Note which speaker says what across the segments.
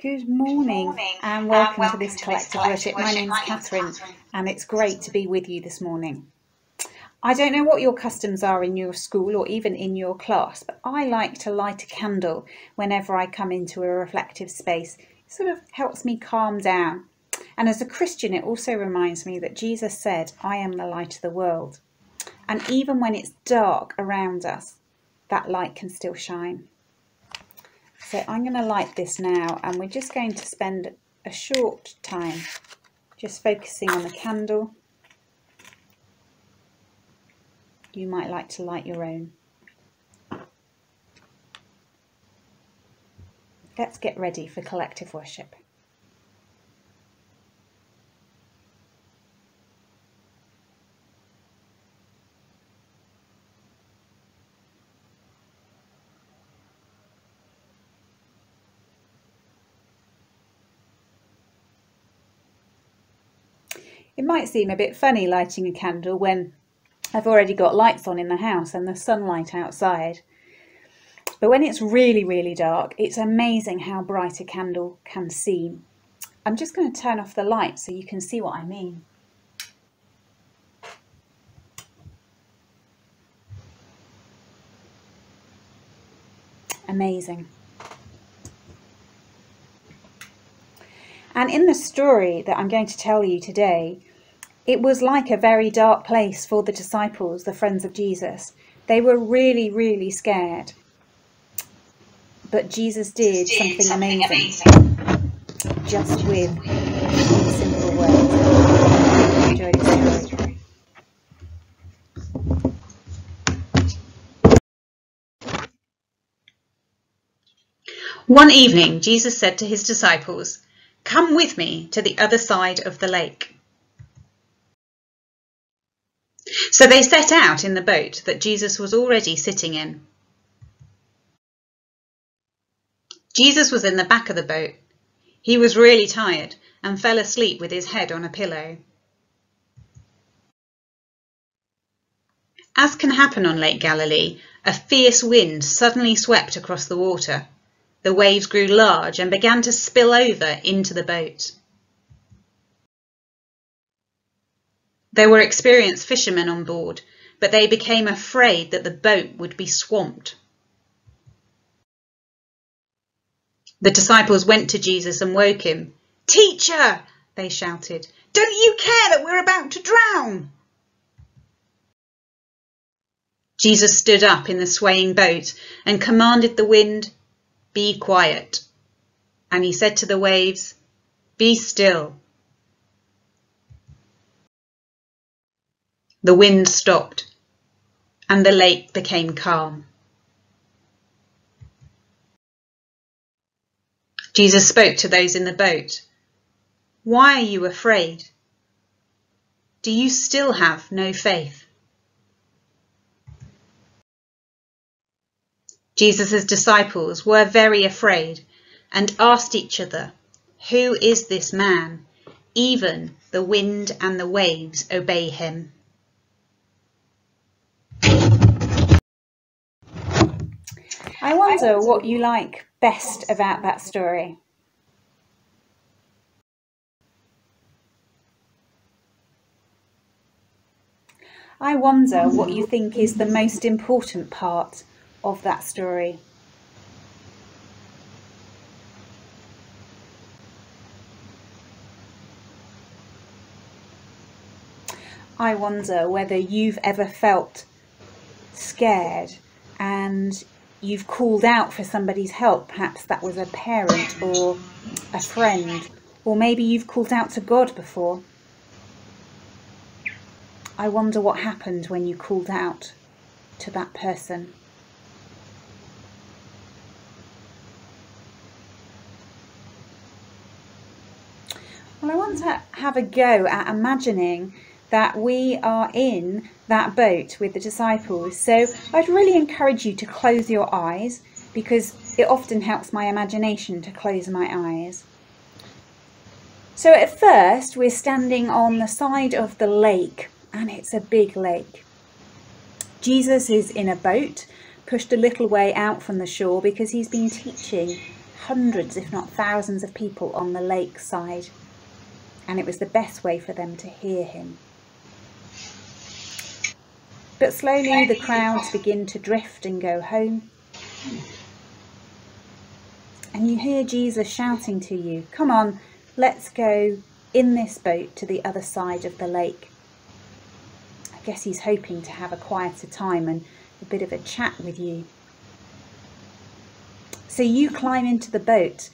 Speaker 1: Good morning and welcome to this collective worship. My name's Katherine and it's great to be with you this morning. I don't know what your customs are in your school or even in your class, but I like to light a candle whenever I come into a reflective space. It sort of helps me calm down. And as a Christian, it also reminds me that Jesus said, "I am the light of the world." And even when it's dark around us, that light can still shine. So I'm going to light this now, and we're just going to spend a short time just focusing on the candle. You might like to light your own. Let's get ready for collective worship. It might seem a bit funny lighting a candle when I've already got lights on in the house and the sunlight outside. But when it's really, really dark, it's amazing how bright a candle can seem. I'm just going to turn off the light so you can see what I mean. Amazing. And in the story that I'm going to tell you today, it was like a very dark place for the disciples, the friends of Jesus. They were really, really scared. But Jesus did something amazing, just with a few simple words. Enjoy this story.
Speaker 2: One evening, Jesus said to his disciples, "Come with me to the other side of the lake." So they set out in the boat that Jesus was already sitting in. Jesus was in the back of the boat. He was really tired and fell asleep with his head on a pillow. As can happen on Lake Galilee, a fierce wind suddenly swept across the water. The waves grew large and began to spill over into the boat. There were experienced fishermen on board, but they became afraid that the boat would be swamped. The disciples went to Jesus and woke him. "Teacher," they shouted, "don't you care that we're about to drown?" Jesus stood up in the swaying boat and commanded the wind, "Be quiet." And he said to the waves, "Be still." The wind stopped and the lake became calm. Jesus spoke to those in the boat. "Why are you afraid? Do you still have no faith?" Jesus' disciples were very afraid and asked each other, "Who is this man? Even the wind and the waves obey him."
Speaker 1: I wonder what you like best about that story. I wonder what you think is the most important part of that story. I wonder whether you've ever felt scared and you've called out for somebody's help. Perhaps that was a parent or a friend, or maybe you've called out to God before. I wonder what happened when you called out to that person. Well, I want to have a go at imagining that we are in that boat with the disciples. So I'd really encourage you to close your eyes, because it often helps my imagination to close my eyes. So at first we're standing on the side of the lake, and it's a big lake. Jesus is in a boat, pushed a little way out from the shore because he's been teaching hundreds, if not thousands of people on the lakeside, and it was the best way for them to hear him. But slowly the crowds begin to drift and go home, and you hear Jesus shouting to you, "Come on, let's go in this boat to the other side of the lake." I guess he's hoping to have a quieter time and a bit of a chat with you. So you climb into the boat.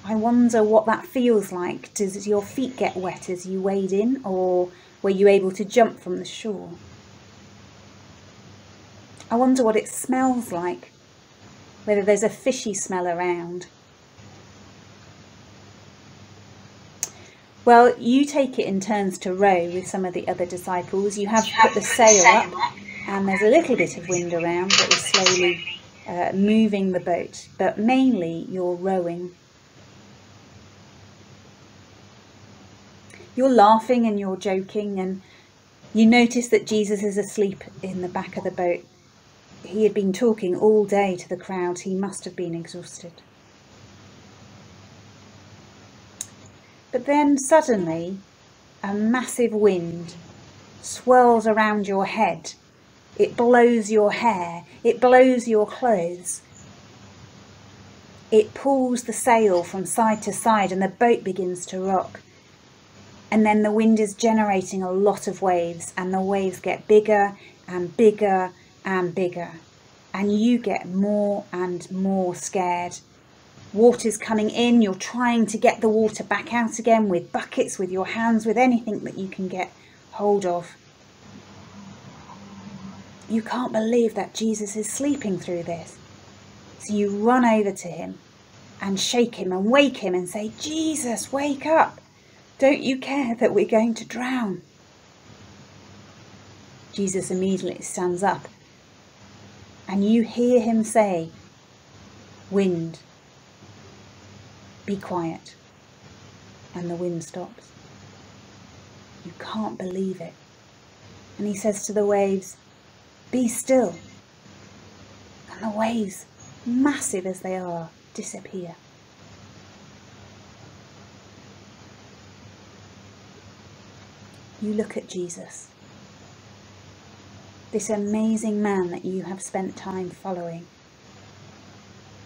Speaker 1: I wonder what that feels like. Does your feet get wet as you wade in, or were you able to jump from the shore? I wonder what it smells like, whether there's a fishy smell around. Well, you take it in turns to row with some of the other disciples. You have put the sail up, and there's a little bit of wind around that is slowly moving the boat, but mainly you're rowing. You're laughing and you're joking, and you notice that Jesus is asleep in the back of the boat. He had been talking all day to the crowd. He must have been exhausted. But then suddenly a massive wind swirls around your head. It blows your hair. It blows your clothes. It pulls the sail from side to side and the boat begins to rock. And then the wind is generating a lot of waves, and the waves get bigger and bigger and bigger. And you get more and more scared. Water's coming in, you're trying to get the water back out again with buckets, with your hands, with anything that you can get hold of. You can't believe that Jesus is sleeping through this. So you run over to him and shake him and wake him and say, "Jesus, wake up. Don't you care that we're going to drown?" Jesus immediately stands up, and you hear him say, "Wind, be quiet." And the wind stops. You can't believe it. And he says to the waves, "Be still." And the waves, massive as they are, disappear. You look at Jesus, this amazing man that you have spent time following,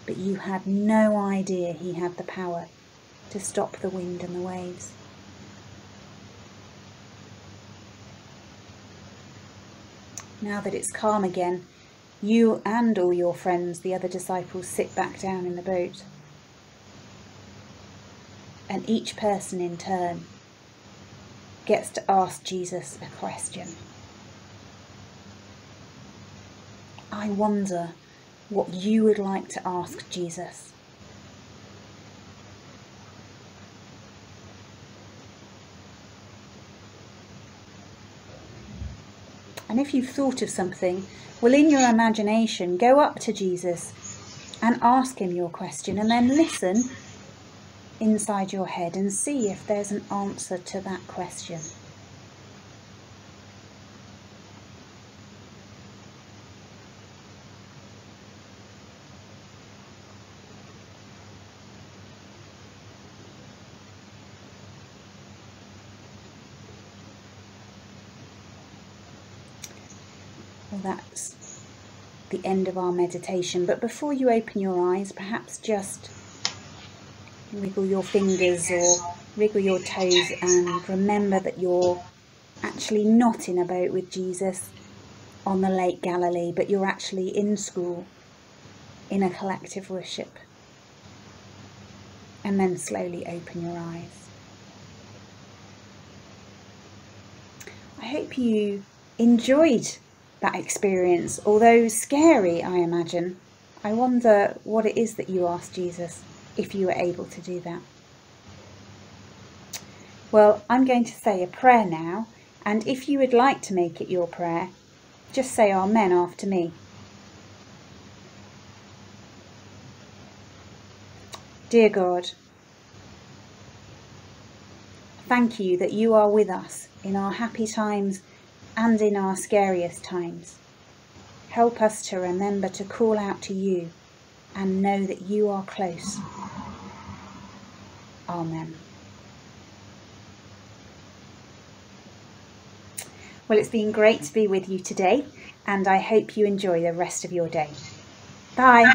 Speaker 1: but you had no idea he had the power to stop the wind and the waves. Now that it's calm again, you and all your friends, the other disciples, sit back down in the boat. And each person in turn gets to ask Jesus a question. I wonder what you would like to ask Jesus. And if you've thought of something, well, in your imagination, go up to Jesus and ask him your question, and then listen inside your head and see if there's an answer to that question. Well, that's the end of our meditation, but before you open your eyes, perhaps just wiggle your fingers or wriggle your toes and remember that you're actually not in a boat with Jesus on the Lake Galilee, but you're actually in school in a collective worship. And then slowly open your eyes. I hope you enjoyed that experience, although scary, I imagine. I wonder what it is that you asked Jesus, if you were able to do that. Well, I'm going to say a prayer now, and if you would like to make it your prayer, just say Amen after me. Dear God, thank you that you are with us in our happy times and in our scariest times. Help us to remember to call out to you and know that you are close. Amen. Well, it's been great to be with you today, and I hope you enjoy the rest of your day. Bye.